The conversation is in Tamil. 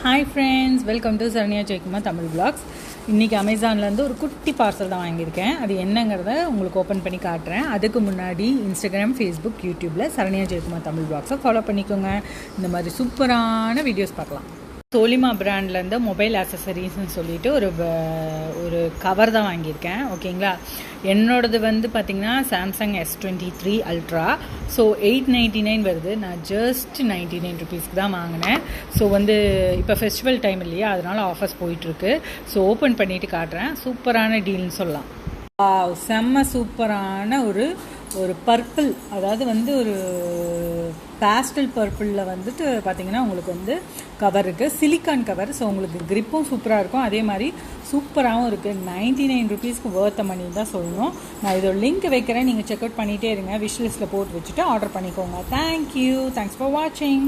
Hi friends, welcome to Saranya Jayakumar Tamil vlogs. இன்றைக்கி அமேசான்லேருந்து ஒரு குட்டி பார்சல் தான் வாங்கியிருக்கேன். அது என்னங்கிறத உங்களுக்கு ஓப்பன் பண்ணி காட்டுறேன். அதுக்கு முன்னாடி இன்ஸ்டாகிராம், ஃபேஸ்புக், யூடியூப்பில் சரண்யா ஜெயக்குமார் தமிழ் விளாக்ஸை ஃபாலோ பண்ணிக்கோங்க. இந்த மாதிரி சூப்பரான வீடியோஸ் பார்க்கலாம். சோலிமா பிராண்ட்லேருந்து மொபைல் ஆக்சசரிஸ்ன்னு சொல்லிட்டு ஒரு கவர் தான் வாங்கியிருக்கேன். ஓகேங்களா, என்னோடது வந்து பார்த்திங்கன்னா சாம்சங் S23 அல்ட்ரா. ஸோ 899 வருது. நான் ஜஸ்ட் 99 ருபீஸ்க்கு தான் வாங்கினேன். ஸோ வந்து இப்போ ஃபெஸ்டிவல் டைம் இல்லையா, அதனால் ஆஃபர்ஸ் போயிட்டுருக்கு. ஸோ ஓப்பன் பண்ணிவிட்டு காட்டுறேன். சூப்பரான டீல்னு சொல்லலாம். செம்ம சூப்பரான ஒரு பர்பிள், அதாவது வந்து ஒரு பேஸ்டல் பர்பிளில் வந்துட்டு பார்த்திங்கன்னா உங்களுக்கு வந்து கவர் இருக்குது, சிலிக்கான் கவர். ஸோ உங்களுக்கு கிரிப்பும் சூப்பராக இருக்கும், அதே மாதிரி சூப்பராகவும் இருக்குது. 99 ருபீஸ்க்கு வர்த்த மணி தான் சொல்லணும். நான் இதோட லிங்க் வைக்கிறேன், நீங்கள் செக் அவுட் பண்ணிகிட்டே இருங்க. விஷ் லிஸ்ட்டில் போட்டு வச்சுட்டு ஆர்டர் பண்ணிக்கோங்க. தேங்க்யூ, தேங்க்ஸ் ஃபார் வாட்சிங்.